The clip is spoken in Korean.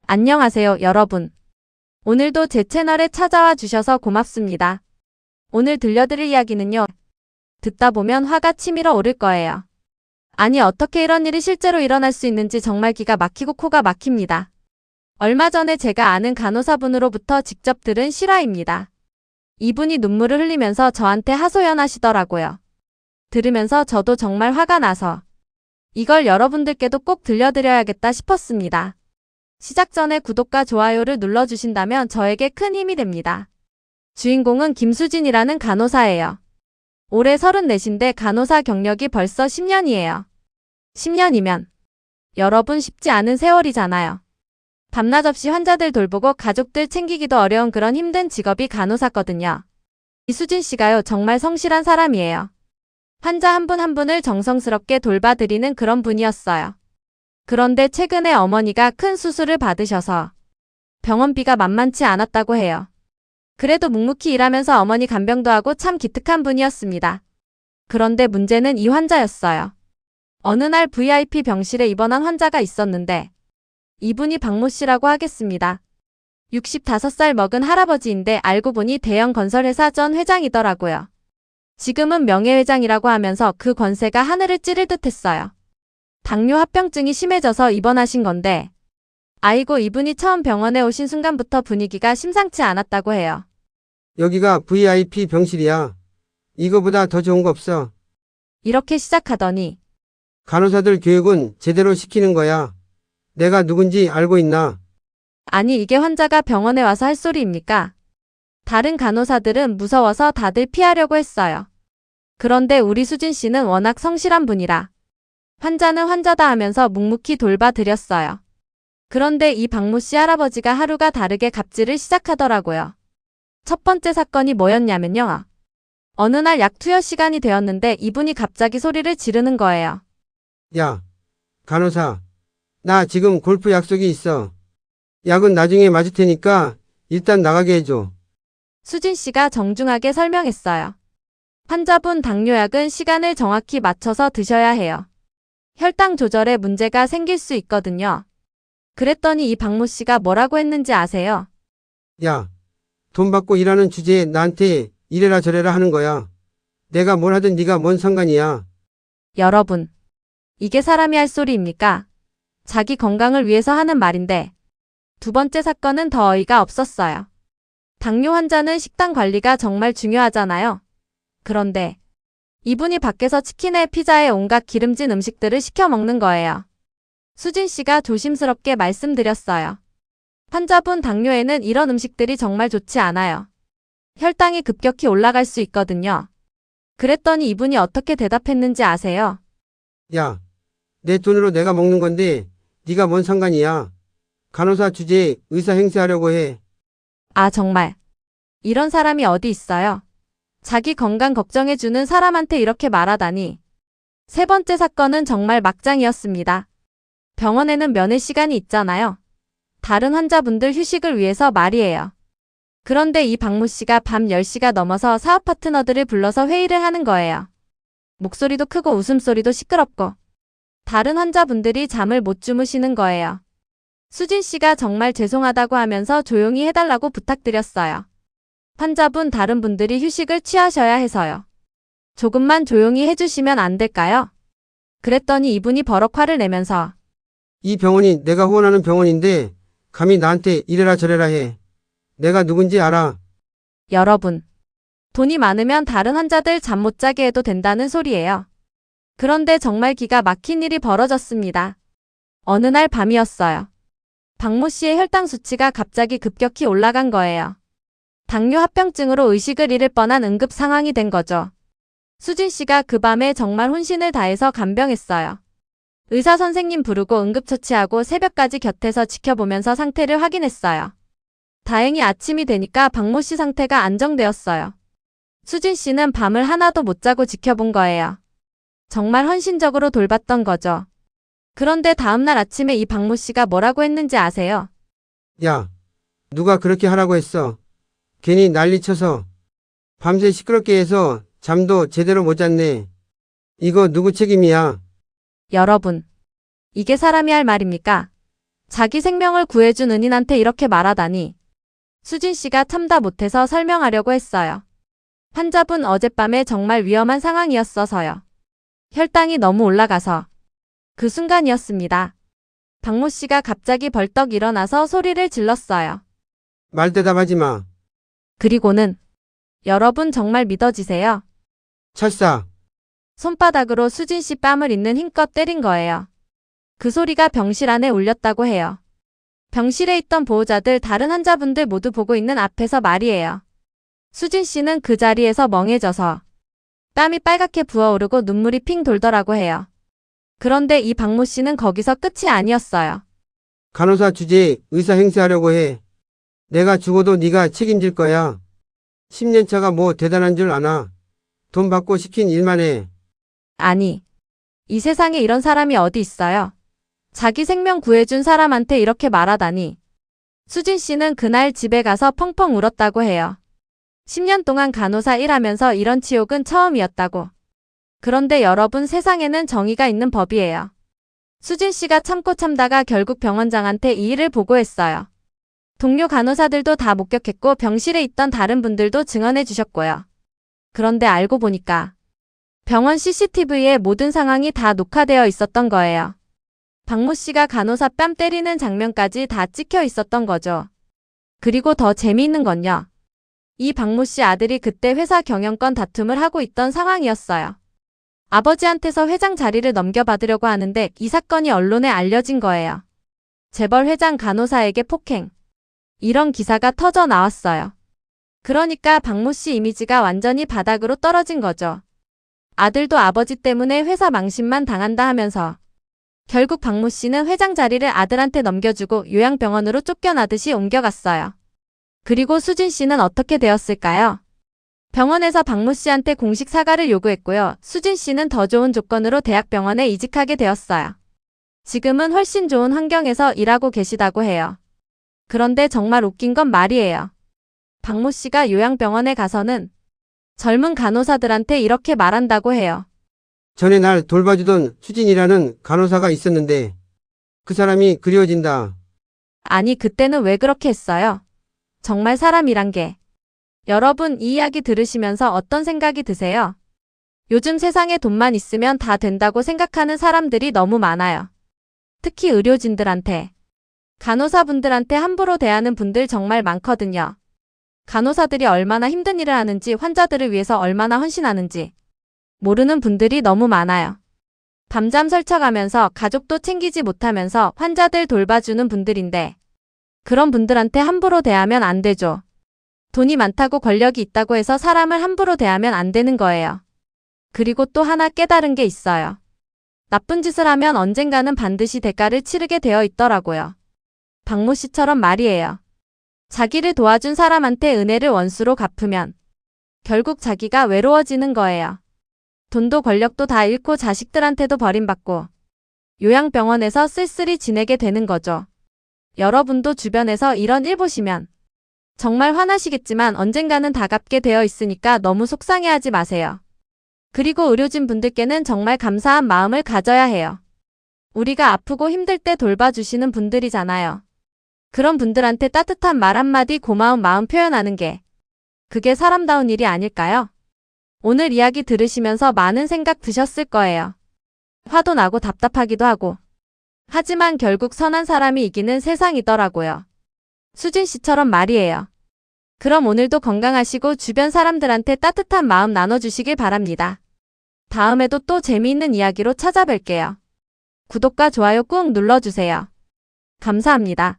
안녕하세요, 여러분. 오늘도 제 채널에 찾아와 주셔서 고맙습니다. 오늘 들려드릴 이야기는요. 듣다 보면 화가 치밀어 오를 거예요. 아니, 어떻게 이런 일이 실제로 일어날 수 있는지 정말 기가 막히고 코가 막힙니다. 얼마 전에 제가 아는 간호사분으로부터 직접 들은 실화입니다. 이분이 눈물을 흘리면서 저한테 하소연하시더라고요. 들으면서 저도 정말 화가 나서 이걸 여러분들께도 꼭 들려드려야겠다 싶었습니다. 시작 전에 구독과 좋아요를 눌러주신다면 저에게 큰 힘이 됩니다. 주인공은 김수진이라는 간호사예요. 올해 34인데 간호사 경력이 벌써 10년이에요. 10년이면 여러분 쉽지 않은 세월이잖아요. 밤낮 없이 환자들 돌보고 가족들 챙기기도 어려운 그런 힘든 직업이 간호사거든요. 이수진 씨가요, 정말 성실한 사람이에요. 환자 한 분 한 분을 정성스럽게 돌봐드리는 그런 분이었어요. 그런데 최근에 어머니가 큰 수술을 받으셔서 병원비가 만만치 않았다고 해요. 그래도 묵묵히 일하면서 어머니 간병도 하고 참 기특한 분이었습니다. 그런데 문제는 이 환자였어요. 어느 날 VIP 병실에 입원한 환자가 있었는데 이분이 박모 씨라고 하겠습니다. 65살 먹은 할아버지인데 알고 보니 대형 건설회사 전 회장이더라고요. 지금은 명예회장이라고 하면서 그 권세가 하늘을 찌를 듯 했어요. 당뇨 합병증이 심해져서 입원하신 건데 아이고, 이분이 처음 병원에 오신 순간부터 분위기가 심상치 않았다고 해요. 여기가 VIP 병실이야. 이거보다 더 좋은 거 없어. 이렇게 시작하더니 간호사들 교육은 제대로 시키는 거야. 내가 누군지 알고 있나? 아니, 이게 환자가 병원에 와서 할 소리입니까? 다른 간호사들은 무서워서 다들 피하려고 했어요. 그런데 우리 수진 씨는 워낙 성실한 분이라 환자는 환자다 하면서 묵묵히 돌봐드렸어요. 그런데 이 박모 씨 할아버지가 하루가 다르게 갑질을 시작하더라고요. 첫 번째 사건이 뭐였냐면요. 어느 날 약 투여 시간이 되었는데 이분이 갑자기 소리를 지르는 거예요. 야, 간호사. 나 지금 골프 약속이 있어. 약은 나중에 맞을 테니까 일단 나가게 해줘. 수진 씨가 정중하게 설명했어요. 환자분 당뇨약은 시간을 정확히 맞춰서 드셔야 해요. 혈당 조절에 문제가 생길 수 있거든요. 그랬더니 이 박모 씨가 뭐라고 했는지 아세요? 야, 돈 받고 일하는 주제에 나한테 이래라 저래라 하는 거야. 내가 뭘 하든 네가 뭔 상관이야. 여러분, 이게 사람이 할 소리입니까? 자기 건강을 위해서 하는 말인데 두 번째 사건은 더 어이가 없었어요. 당뇨 환자는 식단 관리가 정말 중요하잖아요. 그런데 이분이 밖에서 치킨에 피자에 온갖 기름진 음식들을 시켜 먹는 거예요. 수진 씨가 조심스럽게 말씀드렸어요. 환자분 당뇨에는 이런 음식들이 정말 좋지 않아요. 혈당이 급격히 올라갈 수 있거든요. 그랬더니 이분이 어떻게 대답했는지 아세요? 야, 내 돈으로 내가 먹는 건데 네가 뭔 상관이야. 간호사 주제에 의사 행세하려고 해. 아, 정말. 이런 사람이 어디 있어요? 자기 건강 걱정해주는 사람한테 이렇게 말하다니. 세 번째 사건은 정말 막장이었습니다. 병원에는 면회 시간이 있잖아요. 다른 환자분들 휴식을 위해서 말이에요. 그런데 이 박모 씨가 밤 10시가 넘어서 사업 파트너들을 불러서 회의를 하는 거예요. 목소리도 크고 웃음소리도 시끄럽고 다른 환자분들이 잠을 못 주무시는 거예요. 수진 씨가 정말 죄송하다고 하면서 조용히 해달라고 부탁드렸어요. 환자분 다른 분들이 휴식을 취하셔야 해서요. 조금만 조용히 해주시면 안 될까요? 그랬더니 이분이 버럭 화를 내면서 이 병원이 내가 후원하는 병원인데 감히 나한테 이래라 저래라 해. 내가 누군지 알아. 여러분, 돈이 많으면 다른 환자들 잠 못 자게 해도 된다는 소리예요. 그런데 정말 기가 막힌 일이 벌어졌습니다. 어느 날 밤이었어요. 박모 씨의 혈당 수치가 갑자기 급격히 올라간 거예요. 당뇨 합병증으로 의식을 잃을 뻔한 응급 상황이 된 거죠. 수진 씨가 그 밤에 정말 혼신을 다해서 간병했어요. 의사 선생님 부르고 응급처치하고 새벽까지 곁에서 지켜보면서 상태를 확인했어요. 다행히 아침이 되니까 박모 씨 상태가 안정되었어요. 수진 씨는 밤을 하나도 못 자고 지켜본 거예요. 정말 헌신적으로 돌봤던 거죠. 그런데 다음날 아침에 이 박모 씨가 뭐라고 했는지 아세요? 야, 누가 그렇게 하라고 했어. 괜히 난리쳐서 밤새 시끄럽게 해서 잠도 제대로 못 잤네. 이거 누구 책임이야? 여러분, 이게 사람이 할 말입니까? 자기 생명을 구해준 은인한테 이렇게 말하다니. 수진 씨가 참다 못해서 설명하려고 했어요. 환자분 어젯밤에 정말 위험한 상황이었어서요. 혈당이 너무 올라가서. 그 순간이었습니다. 박모 씨가 갑자기 벌떡 일어나서 소리를 질렀어요. 말 대답하지 마. 그리고는 여러분 정말 믿어지세요? 철사. 손바닥으로 수진 씨 뺨을 있는 힘껏 때린 거예요. 그 소리가 병실 안에 울렸다고 해요. 병실에 있던 보호자들 다른 환자분들 모두 보고 있는 앞에서 말이에요. 수진 씨는 그 자리에서 멍해져서 땀이 빨갛게 부어오르고 눈물이 핑 돌더라고 해요. 그런데 이 박모 씨는 거기서 끝이 아니었어요. 간호사 주제에 의사 행세하려고 해. 내가 죽어도 네가 책임질 거야. 10년 차가 뭐 대단한 줄 아나. 돈 받고 시킨 일만 해. 아니, 이 세상에 이런 사람이 어디 있어요? 자기 생명 구해준 사람한테 이렇게 말하다니. 수진 씨는 그날 집에 가서 펑펑 울었다고 해요. 10년 동안 간호사 일하면서 이런 치욕은 처음이었다고. 그런데 여러분, 세상에는 정의가 있는 법이에요. 수진 씨가 참고 참다가 결국 병원장한테 이 일을 보고했어요. 동료 간호사들도 다 목격했고 병실에 있던 다른 분들도 증언해 주셨고요. 그런데 알고 보니까 병원 CCTV에 모든 상황이 다 녹화되어 있었던 거예요. 박모 씨가 간호사 뺨 때리는 장면까지 다 찍혀 있었던 거죠. 그리고 더 재미있는 건요. 이 박모 씨 아들이 그때 회사 경영권 다툼을 하고 있던 상황이었어요. 아버지한테서 회장 자리를 넘겨받으려고 하는데 이 사건이 언론에 알려진 거예요. 재벌 회장 간호사에게 폭행. 이런 기사가 터져 나왔어요. 그러니까 박모 씨 이미지가 완전히 바닥으로 떨어진 거죠. 아들도 아버지 때문에 회사 망신만 당한다 하면서 결국 박모 씨는 회장 자리를 아들한테 넘겨주고 요양병원으로 쫓겨나듯이 옮겨갔어요. 그리고 수진 씨는 어떻게 되었을까요? 병원에서 박모 씨한테 공식 사과를 요구했고요. 수진 씨는 더 좋은 조건으로 대학병원에 이직하게 되었어요. 지금은 훨씬 좋은 환경에서 일하고 계시다고 해요. 그런데 정말 웃긴 건 말이에요. 박모 씨가 요양병원에 가서는 젊은 간호사들한테 이렇게 말한다고 해요. 전에 날 돌봐주던 수진이라는 간호사가 있었는데 그 사람이 그리워진다. 아니, 그때는 왜 그렇게 했어요? 정말 사람이란 게. 여러분, 이 이야기 들으시면서 어떤 생각이 드세요? 요즘 세상에 돈만 있으면 다 된다고 생각하는 사람들이 너무 많아요. 특히 의료진들한테, 간호사분들한테 함부로 대하는 분들 정말 많거든요. 간호사들이 얼마나 힘든 일을 하는지, 환자들을 위해서 얼마나 헌신하는지 모르는 분들이 너무 많아요. 밤잠 설쳐가면서 가족도 챙기지 못하면서 환자들 돌봐주는 분들인데 그런 분들한테 함부로 대하면 안 되죠. 돈이 많다고 권력이 있다고 해서 사람을 함부로 대하면 안 되는 거예요. 그리고 또 하나 깨달은 게 있어요. 나쁜 짓을 하면 언젠가는 반드시 대가를 치르게 되어 있더라고요. 박모 씨처럼 말이에요. 자기를 도와준 사람한테 은혜를 원수로 갚으면 결국 자기가 외로워지는 거예요. 돈도 권력도 다 잃고 자식들한테도 버림받고 요양병원에서 쓸쓸히 지내게 되는 거죠. 여러분도 주변에서 이런 일 보시면 정말 화나시겠지만 언젠가는 다 갚게 되어 있으니까 너무 속상해하지 마세요. 그리고 의료진 분들께는 정말 감사한 마음을 가져야 해요. 우리가 아프고 힘들 때 돌봐주시는 분들이잖아요. 그런 분들한테 따뜻한 말 한마디, 고마운 마음 표현하는 게 그게 사람다운 일이 아닐까요? 오늘 이야기 들으시면서 많은 생각 드셨을 거예요. 화도 나고 답답하기도 하고. 하지만 결국 선한 사람이 이기는 세상이더라고요. 수진 씨처럼 말이에요. 그럼 오늘도 건강하시고 주변 사람들한테 따뜻한 마음 나눠주시길 바랍니다. 다음에도 또 재미있는 이야기로 찾아뵐게요. 구독과 좋아요 꾹 눌러주세요. 감사합니다.